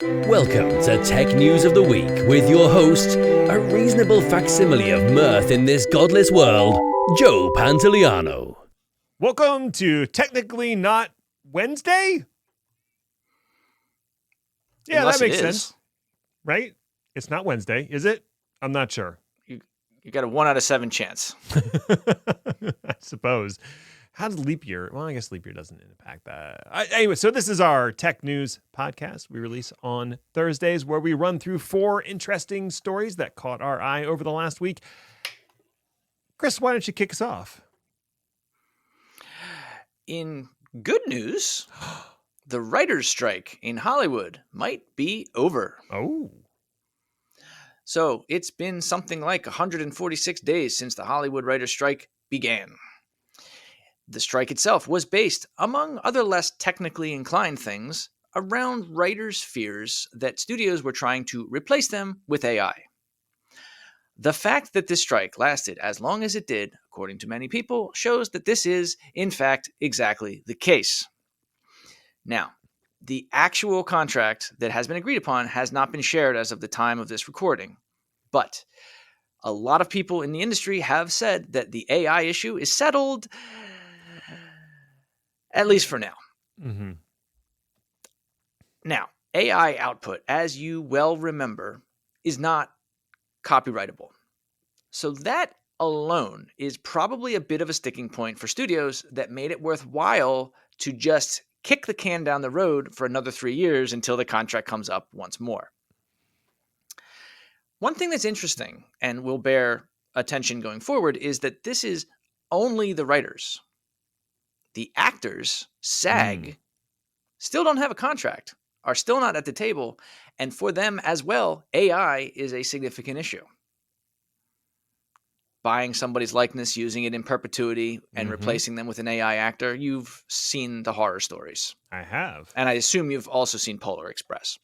Welcome to Tech News of the Week with your host, a reasonable facsimile of mirth in this godless world, Joe Pantoliano. Welcome to technically not Wednesday? Yeah, Unless that makes it is. sense. Right? It's not Wednesday, is it? I'm not sure. You got a 1 out of 7 chance. I suppose. How does leap year? Well, I guess leap year doesn't impact that. Anyway, so this is our tech news podcast we release on Thursdays where we run through 4 interesting stories that caught our eye over the last week. Chris, why don't you kick us off? In good news, the writer's strike in Hollywood might be over. Oh. So it's been something like 146 days since the Hollywood writer's strike began. The strike itself was based, among other less technically inclined things, around writers' fears that studios were trying to replace them with AI. The fact that this strike lasted as long as it did, according to many people, shows that this is, in fact, exactly the case. Now, the actual contract that has been agreed upon has not been shared as of the time of this recording, but a lot of people in the industry have said that the AI issue is settled, at least for now. Mm-hmm. Now, AI output, as you well remember, is not copyrightable. So that alone is probably a bit of a sticking point for studios that made it worthwhile to just kick the can down the road for another 3 years until the contract comes up once more. One thing that's interesting and will bear attention going forward is that this is only the writers. The actors, SAG, still don't have a contract, are still not at the table, and for them as well, AI is a significant issue. Buying somebody's likeness, using it in perpetuity, and replacing them with an AI actor, you've seen the horror stories. I have. And I assume you've also seen Polar Express.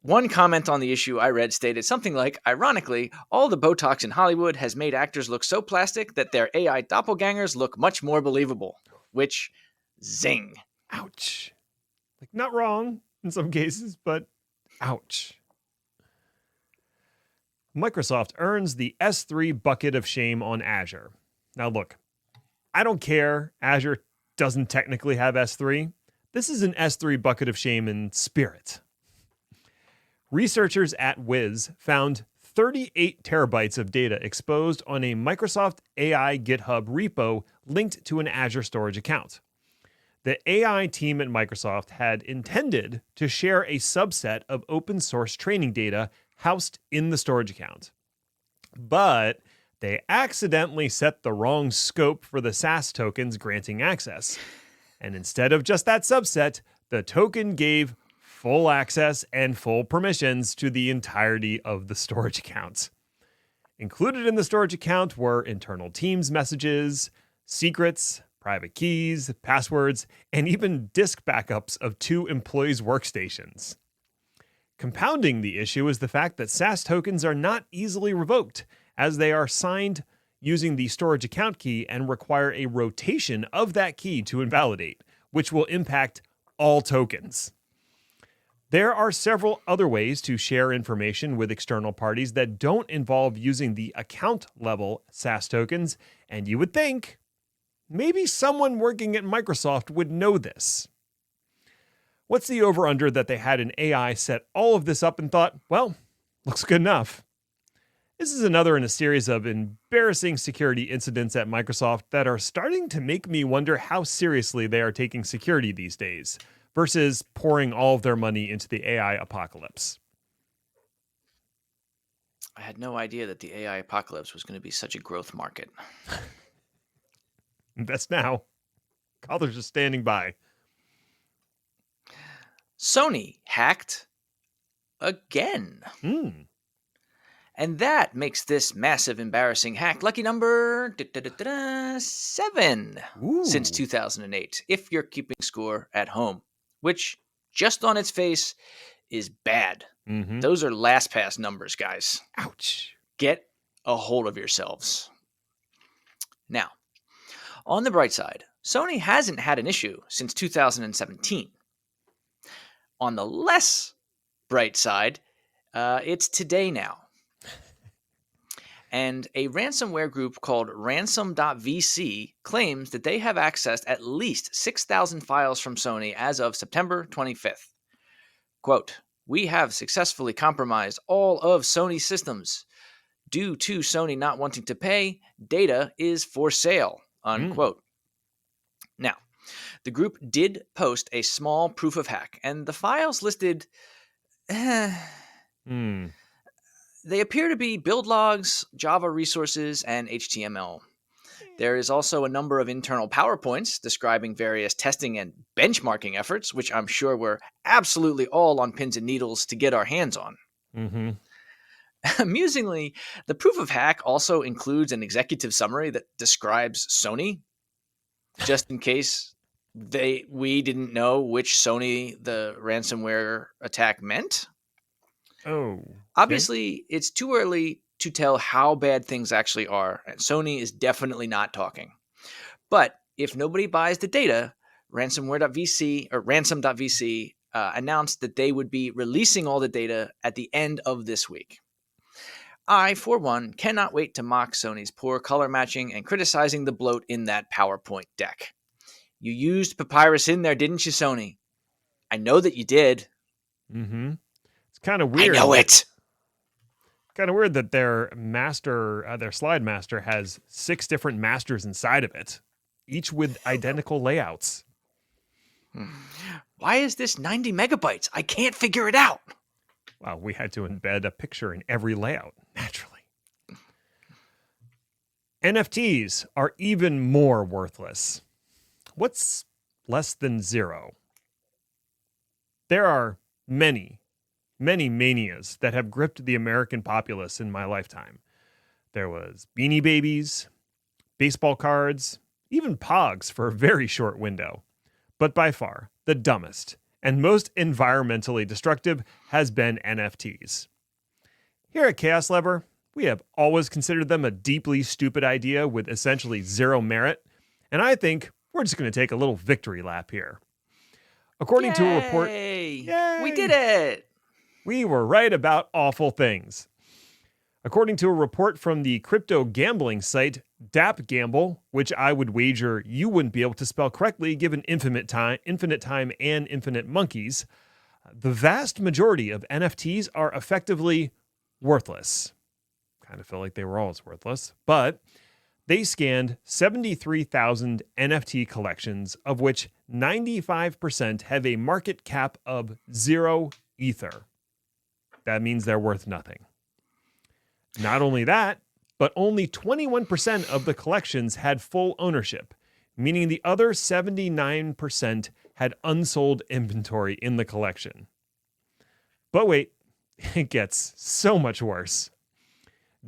One comment on the issue I read stated something like, ironically, all the Botox in Hollywood has made actors look so plastic that their AI doppelgangers look much more believable. Which, zing. Ouch. Like, not wrong in some cases, but ouch. Microsoft earns the S3 bucket of shame on Azure. Now look, I don't care. Azure doesn't technically have S3. This is an S3 bucket of shame in spirit. Researchers at Wiz found 38 terabytes of data exposed on a Microsoft AI GitHub repo linked to an Azure storage account. The AI team at Microsoft had intended to share a subset of open source training data housed in the storage account. But they accidentally set the wrong scope for the SAS tokens granting access. And instead of just that subset, the token gave full access and full permissions to the entirety of the storage account. Included in the storage account were internal Teams messages, secrets, private keys, passwords, and even disk backups of 2 employees' workstations. Compounding the issue is the fact that SAS tokens are not easily revoked, as they are signed using the storage account key and require a rotation of that key to invalidate, which will impact all tokens. There are several other ways to share information with external parties that don't involve using the account-level SAS tokens, and you would think maybe someone working at Microsoft would know this. What's the over-under that they had an AI set all of this up and thought, well, looks good enough? This is another in a series of embarrassing security incidents at Microsoft that are starting to make me wonder how seriously they are taking security these days, versus pouring all of their money into the AI apocalypse. I had no idea that the AI apocalypse was going to be such a growth market. Invest now. Callers just standing by. Sony hacked again. And that makes this massive, embarrassing hack lucky number 7 since 2008, if you're keeping score at home, which just on its face is bad. Those are LastPass numbers, guys. Ouch. Get a hold of yourselves. Now, on the bright side, Sony hasn't had an issue since 2017. On the less bright side, it's today now. And a ransomware group called ransom.vc claims that they have accessed at least 6,000 files from Sony as of September 25th. Quote, "We have successfully compromised all of Sony's systems. Due to Sony not wanting to pay, data is for sale," unquote. Now, the group did post a small proof of hack, and the files listed they appear to be build logs, Java resources, and HTML. There is also a number of internal PowerPoints describing various testing and benchmarking efforts, which I'm sure we're absolutely all on pins and needles to get our hands on. Mm-hmm. Amusingly, the proof of hack also includes an executive summary that describes Sony, just in case we didn't know which Sony the ransomware attack meant. Oh. Obviously, it's too early to tell how bad things actually are, and Sony is definitely not talking. But if nobody buys the data, ransom.vc announced that they would be releasing all the data at the end of this week. I, for one, cannot wait to mock Sony's poor color matching and criticizing the bloat in that PowerPoint deck. You used papyrus in there, didn't you, Sony? I know that you did. Mm-hmm. It's kind of weird. I know it. Kind of weird that their slide master has 6 different masters inside of it, each with identical layouts. Why is this 90 megabytes? I can't figure it out. Wow, we had to embed a picture in every layout, naturally. NFTs are even more worthless. What's less than 0? There are many manias that have gripped the American populace in my lifetime. There was Beanie Babies, baseball cards, even Pogs for a very short window. But by far, the dumbest and most environmentally destructive has been NFTs. Here at Chaos Lever, we have always considered them a deeply stupid idea with essentially 0 merit, and I think we're just going to take a little victory lap here. According to a report... Yay! We did it! We were right about awful things. According to a report from the crypto gambling site Dap Gamble, which I would wager you wouldn't be able to spell correctly given infinite time, and infinite monkeys, the vast majority of NFTs are effectively worthless. Kind of felt like they were always worthless, but they scanned 73,000 NFT collections, of which 95% have a market cap of 0 Ether. That means they're worth nothing. Not only that, but only 21% of the collections had full ownership, meaning the other 79% had unsold inventory in the collection. But wait, it gets so much worse.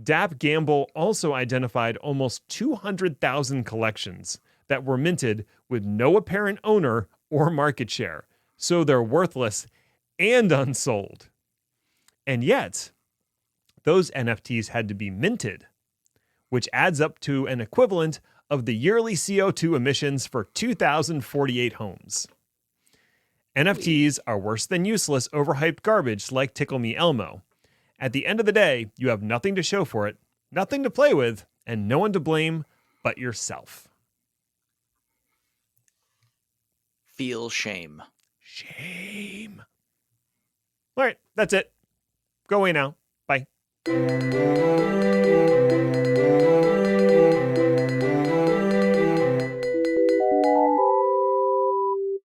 Dap Gamble also identified almost 200,000 collections that were minted with no apparent owner or market share, so they're worthless and unsold. And yet, those NFTs had to be minted, which adds up to an equivalent of the yearly CO2 emissions for 2,048 homes. NFTs are worse than useless, overhyped garbage like Tickle Me Elmo. At the end of the day, you have nothing to show for it, nothing to play with, and no one to blame but yourself. Feel shame. Shame. All right, that's it. Go away now. Bye.